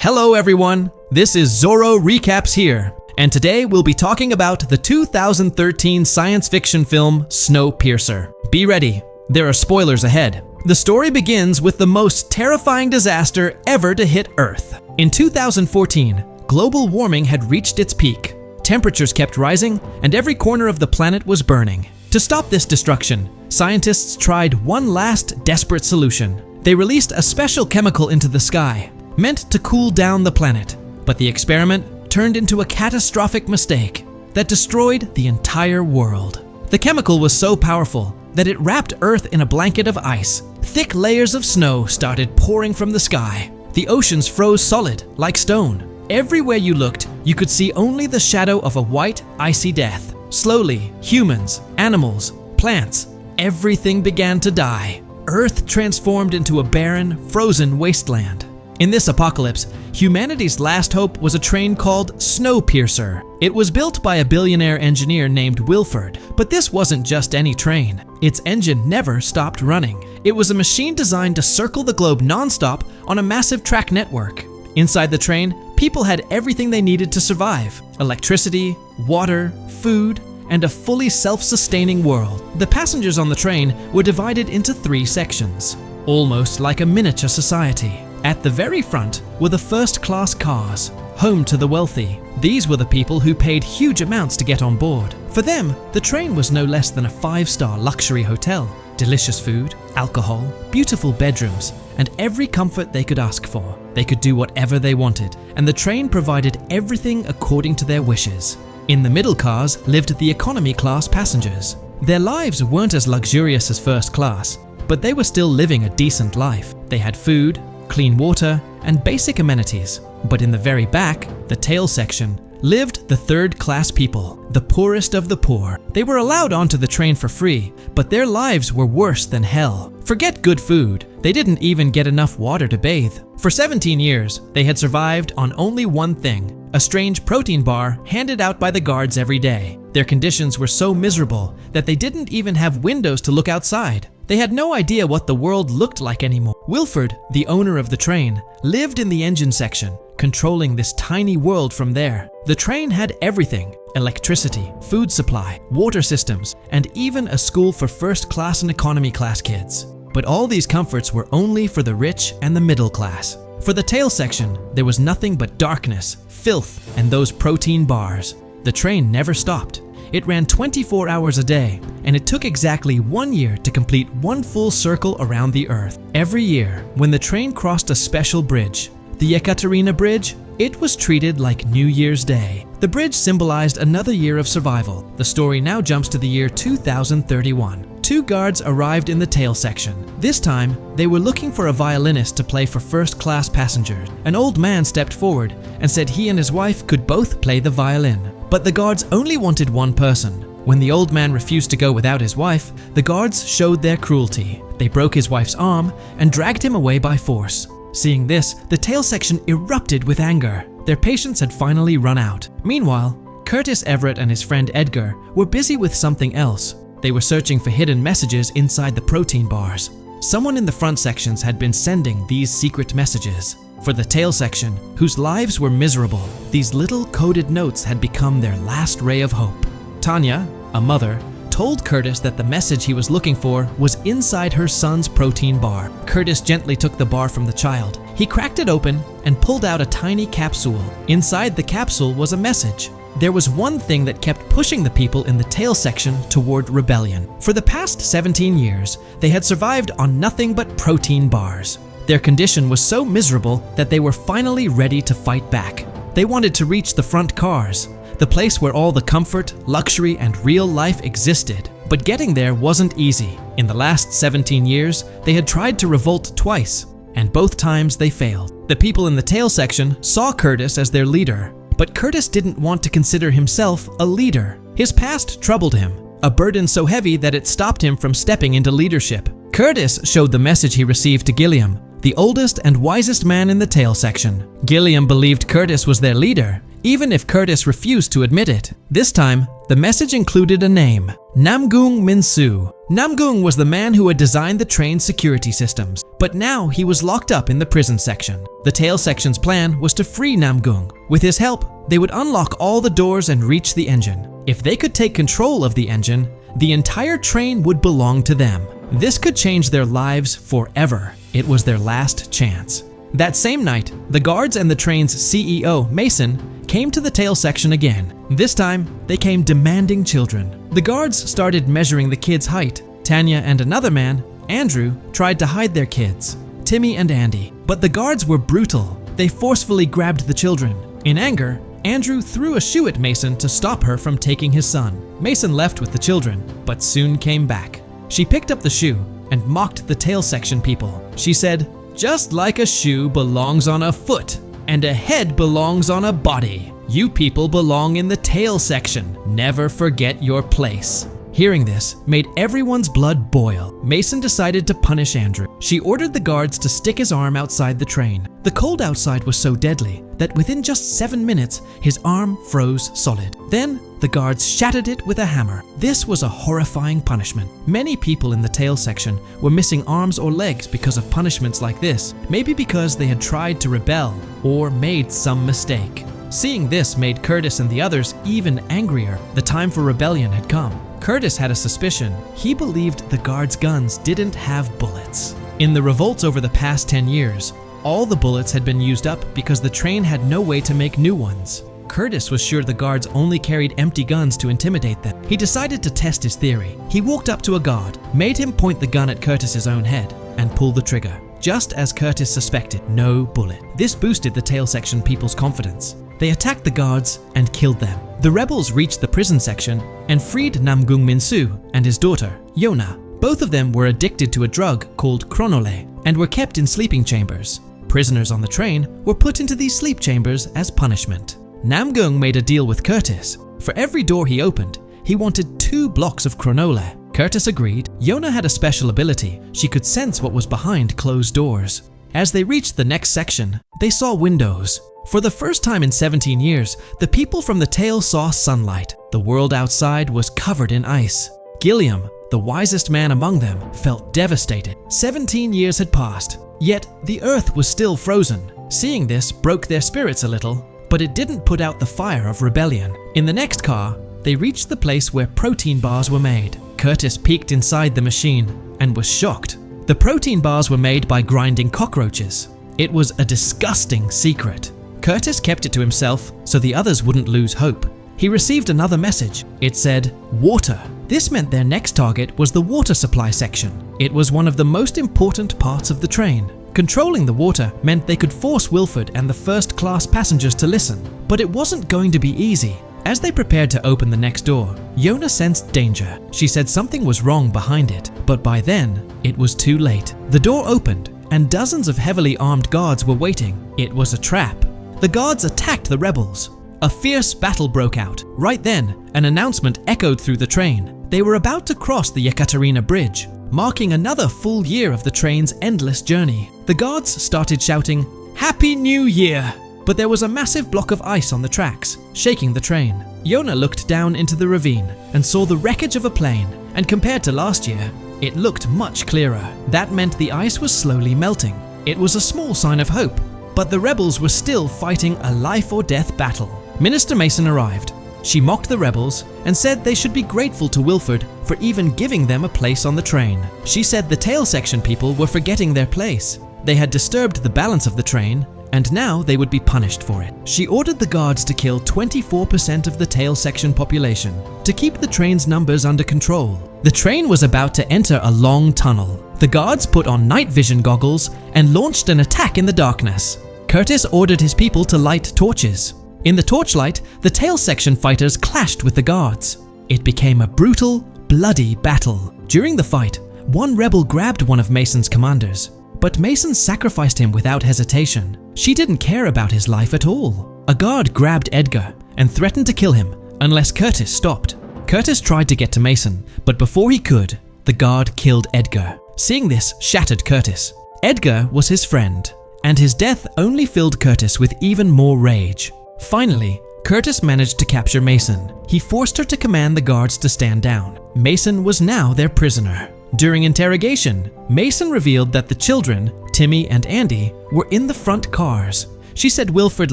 Hello everyone, this is Zoro Recaps here, and today we'll be talking about the 2013 science fiction film Snowpiercer. Be ready, there are spoilers ahead. The story begins with the most terrifying disaster ever to hit Earth. In 2014, global warming had reached its peak. Temperatures kept rising, and every corner of the planet was burning. To stop this destruction, scientists tried one last desperate solution. They released a special chemical into the sky, meant to cool down the planet, but the experiment turned into a catastrophic mistake that destroyed the entire world. The chemical was so powerful that it wrapped Earth in a blanket of ice. Thick layers of snow started pouring from the sky. The oceans froze solid, like stone. Everywhere you looked, you could see only the shadow of a white, icy death. Slowly, humans, animals, plants, everything began to die. Earth transformed into a barren, frozen wasteland. In this apocalypse, humanity's last hope was a train called Snowpiercer. It was built by a billionaire engineer named Wilford, but this wasn't just any train. Its engine never stopped running. It was a machine designed to circle the globe non-stop on a massive track network. Inside the train, people had everything they needed to survive: electricity, water, food, and a fully self-sustaining world. The passengers on the train were divided into 3 sections, almost like a miniature society. At the very front were the first-class cars, home to the wealthy. These were the people who paid huge amounts to get on board. For them, the train was no less than a 5-star luxury hotel. Delicious food, alcohol, beautiful bedrooms, and every comfort they could ask for. They could do whatever they wanted, and the train provided everything according to their wishes. In the middle cars lived the economy class passengers. Their lives weren't as luxurious as first class, but they were still living a decent life. They had food, clean water, and basic amenities. But in the very back, the tail section, lived the third-class people, the poorest of the poor. They were allowed onto the train for free, but their lives were worse than hell. Forget good food, they didn't even get enough water to bathe. For 17 years, they had survived on only one thing: a strange protein bar handed out by the guards every day. Their conditions were so miserable that they didn't even have windows to look outside. They had no idea what the world looked like anymore. Wilford, the owner of the train, lived in the engine section, controlling this tiny world from there. The train had everything: electricity, food supply, water systems, and even a school for first-class and economy class kids. But all these comforts were only for the rich and the middle class. For the tail section, there was nothing but darkness, filth, and those protein bars. The train never stopped. It ran 24 hours a day, and it took exactly 1 year to complete one full circle around the Earth. Every year, when the train crossed a special bridge, the Ekaterina Bridge, it was treated like New Year's Day. The bridge symbolized another year of survival. The story now jumps to the year 2031. 2 guards arrived in the tail section. This time, they were looking for a violinist to play for first-class passengers. An old man stepped forward and said he and his wife could both play the violin. But the guards only wanted one person. When the old man refused to go without his wife, the guards showed their cruelty. They broke his wife's arm and dragged him away by force. Seeing this, the tail section erupted with anger. Their patience had finally run out. Meanwhile, Curtis Everett and his friend Edgar were busy with something else. They were searching for hidden messages inside the protein bars. Someone in the front sections had been sending these secret messages. For the tail section, whose lives were miserable, these little coded notes had become their last ray of hope. Tanya, a mother, told Curtis that the message he was looking for was inside her son's protein bar. Curtis gently took the bar from the child. He cracked it open and pulled out a tiny capsule. Inside the capsule was a message. There was one thing that kept pushing the people in the tail section toward rebellion. For the past 17 years, they had survived on nothing but protein bars. Their condition was so miserable that they were finally ready to fight back. They wanted to reach the front cars, the place where all the comfort, luxury, and real life existed. But getting there wasn't easy. In the last 17 years, they had tried to revolt twice, and both times they failed. The people in the tail section saw Curtis as their leader, but Curtis didn't want to consider himself a leader. His past troubled him, a burden so heavy that it stopped him from stepping into leadership. Curtis showed the message he received to Gilliam, the oldest and wisest man in the tail section. Gilliam believed Curtis was their leader, even if Curtis refused to admit it. This time, the message included a name: Namgoong Minsoo. Namgoong was the man who had designed the train's security systems, but now he was locked up in the prison section. The tail section's plan was to free Namgoong. With his help, they would unlock all the doors and reach the engine. If they could take control of the engine, the entire train would belong to them. This could change their lives forever. It was their last chance. That same night, the guards and the train's CEO, Mason, came to the tail section again. This time, they came demanding children. The guards started measuring the kids' height. Tanya and another man, Andrew, tried to hide their kids, Timmy and Andy. But the guards were brutal. They forcefully grabbed the children. In anger, Andrew threw a shoe at Mason to stop her from taking his son. Mason left with the children, but soon came back. She picked up the shoe and mocked the tail section people. She said, "Just like a shoe belongs on a foot, and a head belongs on a body, you people belong in the tail section. Never forget your place." Hearing this made everyone's blood boil. Mason decided to punish Andrew. She ordered the guards to stick his arm outside the train. The cold outside was so deadly that within just 7 minutes, his arm froze solid. Then, the guards shattered it with a hammer. This was a horrifying punishment. Many people in the tail section were missing arms or legs because of punishments like this, maybe because they had tried to rebel or made some mistake. Seeing this made Curtis and the others even angrier. The time for rebellion had come. Curtis had a suspicion. He believed the guards' guns didn't have bullets. In the revolts over the past 10 years, all the bullets had been used up because the train had no way to make new ones. Curtis was sure the guards only carried empty guns to intimidate them. He decided to test his theory. He walked up to a guard, made him point the gun at Curtis's own head, and pull the trigger. Just as Curtis suspected, no bullet. This boosted the tail section people's confidence. They attacked the guards and killed them. The rebels reached the prison section and freed Namgoong Minsoo and his daughter, Yona. Both of them were addicted to a drug called chronole and were kept in sleeping chambers. Prisoners on the train were put into these sleep chambers as punishment. Namgoong made a deal with Curtis. For every door he opened, he wanted 2 blocks of chronole. Curtis agreed. Yona had a special ability. She could sense what was behind closed doors. As they reached the next section, they saw windows. For the first time in 17 years, the people from the tail saw sunlight. The world outside was covered in ice. Gilliam, the wisest man among them, felt devastated. 17 years had passed, yet the earth was still frozen. Seeing this broke their spirits a little, but it didn't put out the fire of rebellion. In the next car, they reached the place where protein bars were made. Curtis peeked inside the machine and was shocked. The protein bars were made by grinding cockroaches. It was a disgusting secret. Curtis kept it to himself so the others wouldn't lose hope. He received another message. It said, "Water." This meant their next target was the water supply section. It was one of the most important parts of the train. Controlling the water meant they could force Wilford and the first-class passengers to listen. But it wasn't going to be easy. As they prepared to open the next door, Yona sensed danger. She said something was wrong behind it, but by then, it was too late. The door opened, and dozens of heavily armed guards were waiting. It was a trap. The guards attacked the rebels. A fierce battle broke out. Right then, an announcement echoed through the train. They were about to cross the Yekaterina Bridge, marking another full year of the train's endless journey. The guards started shouting, "Happy New Year!" But there was a massive block of ice on the tracks, shaking the train. Yona looked down into the ravine and saw the wreckage of a plane, and compared to last year, it looked much clearer. That meant the ice was slowly melting. It was a small sign of hope. But the rebels were still fighting a life-or-death battle. Minister Mason arrived. She mocked the rebels and said they should be grateful to Wilford for even giving them a place on the train. She said the tail section people were forgetting their place. They had disturbed the balance of the train, and now they would be punished for it. She ordered the guards to kill 24% of the tail section population to keep the train's numbers under control. The train was about to enter a long tunnel. The guards put on night vision goggles and launched an attack in the darkness. Curtis ordered his people to light torches. In the torchlight, the tail section fighters clashed with the guards. It became a brutal, bloody battle. During the fight, one rebel grabbed one of Mason's commanders, but Mason sacrificed him without hesitation. She didn't care about his life at all. A guard grabbed Edgar and threatened to kill him unless Curtis stopped. Curtis tried to get to Mason, but before he could, the guard killed Edgar. Seeing this shattered Curtis. Edgar was his friend, and his death only filled Curtis with even more rage. Finally, Curtis managed to capture Mason. He forced her to command the guards to stand down. Mason was now their prisoner. During interrogation, Mason revealed that the children, Timmy and Andy, were in the front cars. She said Wilford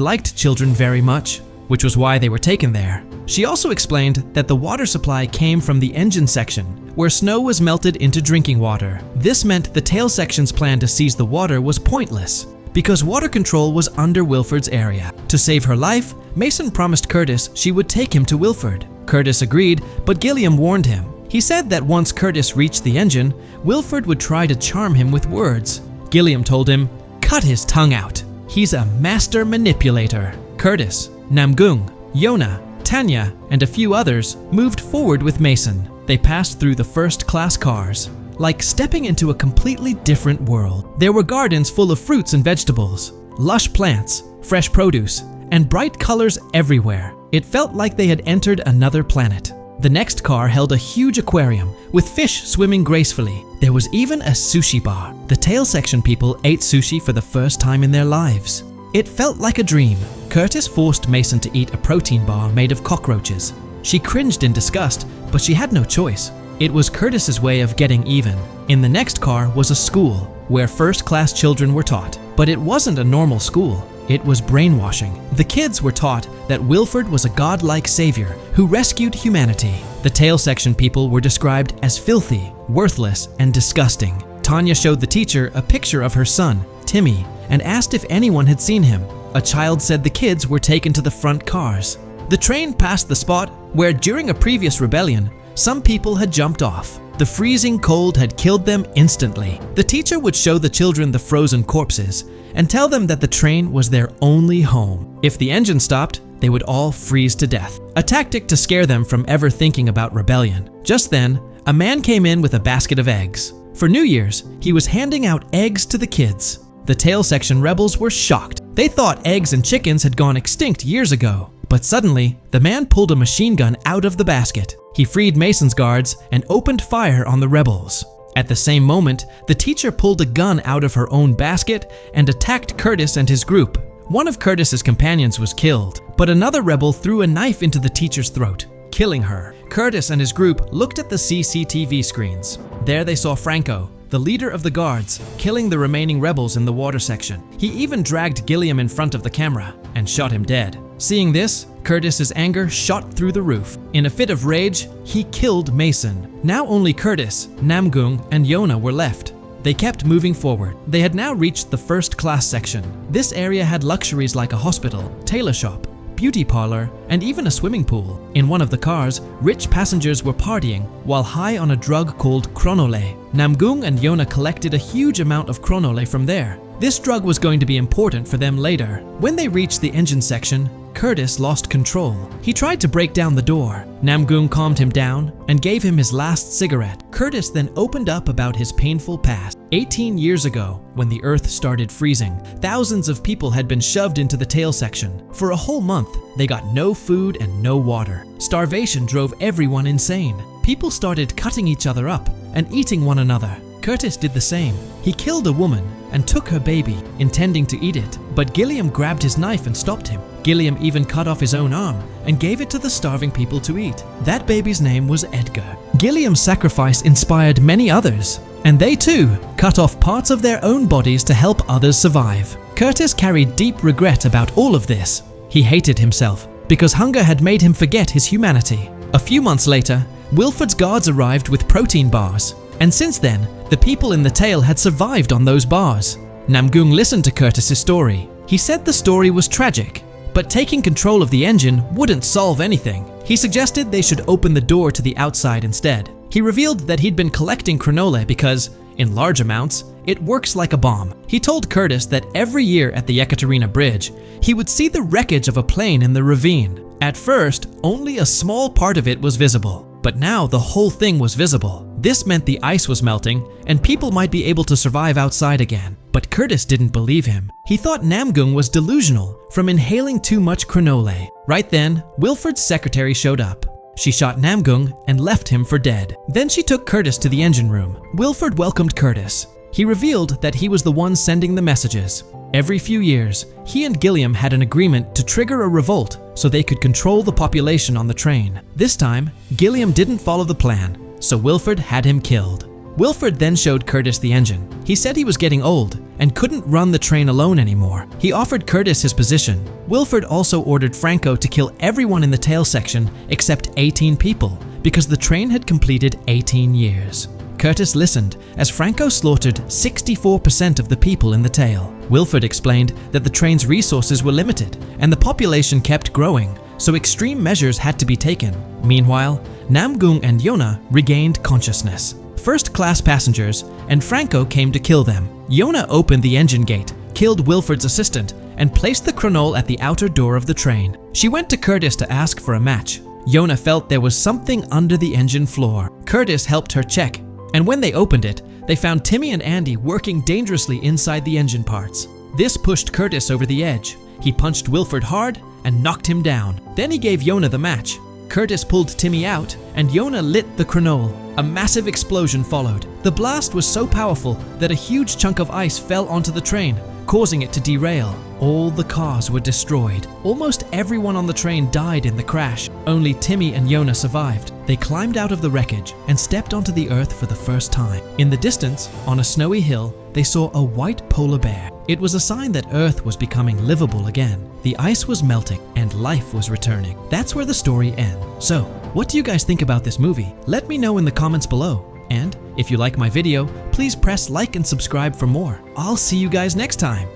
liked children very much, which was why they were taken there. She also explained that the water supply came from the engine section, where snow was melted into drinking water. This meant the tail section's plan to seize the water was pointless, because water control was under Wilford's area. To save her life, Mason promised Curtis she would take him to Wilford. Curtis agreed, but Gilliam warned him. He said that once Curtis reached the engine, Wilford would try to charm him with words. Gilliam told him, "Cut his tongue out. He's a master manipulator." Curtis, Namgoong, Yona, Tanya, and a few others moved forward with Mason. They passed through the first-class cars, like stepping into a completely different world. There were gardens full of fruits and vegetables, lush plants, fresh produce, and bright colors everywhere. It felt like they had entered another planet. The next car held a huge aquarium with fish swimming gracefully. There was even a sushi bar. The tail section people ate sushi for the first time in their lives. It felt like a dream. Curtis forced Mason to eat a protein bar made of cockroaches. She cringed in disgust, but she had no choice. It was Curtis's way of getting even. In the next car was a school where first-class children were taught. But it wasn't a normal school. It was brainwashing. The kids were taught that Wilford was a godlike savior who rescued humanity. The tail section people were described as filthy, worthless, and disgusting. Tanya showed the teacher a picture of her son, Timmy, and asked if anyone had seen him. A child said the kids were taken to the front cars. The train passed the spot where, during a previous rebellion, some people had jumped off. The freezing cold had killed them instantly. The teacher would show the children the frozen corpses and tell them that the train was their only home. If the engine stopped, they would all freeze to death. A tactic to scare them from ever thinking about rebellion. Just then, a man came in with a basket of eggs. For New Year's, he was handing out eggs to the kids. The tail section rebels were shocked. They thought eggs and chickens had gone extinct years ago. But suddenly, the man pulled a machine gun out of the basket. He freed Mason's guards and opened fire on the rebels. At the same moment, the teacher pulled a gun out of her own basket and attacked Curtis and his group. One of Curtis's companions was killed, but another rebel threw a knife into the teacher's throat, killing her. Curtis and his group looked at the CCTV screens. There they saw Franco, the leader of the guards, killing the remaining rebels in the water section. He even dragged Gilliam in front of the camera and shot him dead. Seeing this, Curtis's anger shot through the roof. In a fit of rage, he killed Mason. Now only Curtis, Namgoong, and Yona were left. They kept moving forward. They had now reached the first-class section. This area had luxuries like a hospital, tailor shop, beauty parlor, and even a swimming pool. In one of the cars, rich passengers were partying while high on a drug called chronole. Namgoong and Yona collected a huge amount of chronole from there. This drug was going to be important for them later. When they reached the engine section, Curtis lost control. He tried to break down the door. Namgoong calmed him down and gave him his last cigarette. Curtis then opened up about his painful past. 18 years ago, when the earth started freezing, thousands of people had been shoved into the tail section. For a whole month, they got no food and no water. Starvation drove everyone insane. People started cutting each other up and eating one another. Curtis did the same. He killed a woman and took her baby, intending to eat it. But Gilliam grabbed his knife and stopped him. Gilliam even cut off his own arm and gave it to the starving people to eat. That baby's name was Edgar. Gilliam's sacrifice inspired many others, and they too cut off parts of their own bodies to help others survive. Curtis carried deep regret about all of this. He hated himself because hunger had made him forget his humanity. A few months later, Wilford's guards arrived with protein bars, and since then, the people in the tail had survived on those bars. Namgoong listened to Curtis's story. He said the story was tragic, but taking control of the engine wouldn't solve anything. He suggested they should open the door to the outside instead. He revealed that he'd been collecting chronole because, in large amounts, it works like a bomb. He told Curtis that every year at the Ekaterina Bridge, he would see the wreckage of a plane in the ravine. At first, only a small part of it was visible, but now the whole thing was visible. This meant the ice was melting and people might be able to survive outside again. But Curtis didn't believe him. He thought Namgoong was delusional from inhaling too much chronole. Right then, Wilford's secretary showed up. She shot Namgoong and left him for dead. Then she took Curtis to the engine room. Wilford welcomed Curtis. He revealed that he was the one sending the messages. Every few years, he and Gilliam had an agreement to trigger a revolt so they could control the population on the train. This time, Gilliam didn't follow the plan, so Wilford had him killed. Wilford then showed Curtis the engine. He said he was getting old and couldn't run the train alone anymore. He offered Curtis his position. Wilford also ordered Franco to kill everyone in the tail section except 18 people because the train had completed 18 years. Curtis listened as Franco slaughtered 64% of the people in the tail. Wilford explained that the train's resources were limited and the population kept growing, so extreme measures had to be taken. Meanwhile, Namgoong and Yona regained consciousness. First-class passengers, and Franco came to kill them. Yona opened the engine gate, killed Wilford's assistant, and placed the chronole at the outer door of the train. She went to Curtis to ask for a match. Yona felt there was something under the engine floor. Curtis helped her check, and when they opened it, they found Timmy and Andy working dangerously inside the engine parts. This pushed Curtis over the edge. He punched Wilford hard and knocked him down. Then he gave Yona the match. Curtis pulled Timmy out, and Yona lit the chronole. A massive explosion followed. The blast was so powerful that a huge chunk of ice fell onto the train, causing it to derail. All the cars were destroyed. Almost everyone on the train died in the crash. Only Timmy and Yona survived. They climbed out of the wreckage and stepped onto the earth for the first time. In the distance, on a snowy hill, they saw a white polar bear. It was a sign that Earth was becoming livable again. The ice was melting and life was returning. That's where the story ends. So, what do you guys think about this movie? Let me know in the comments below. And if you like my video, please press like and subscribe for more. I'll see you guys next time.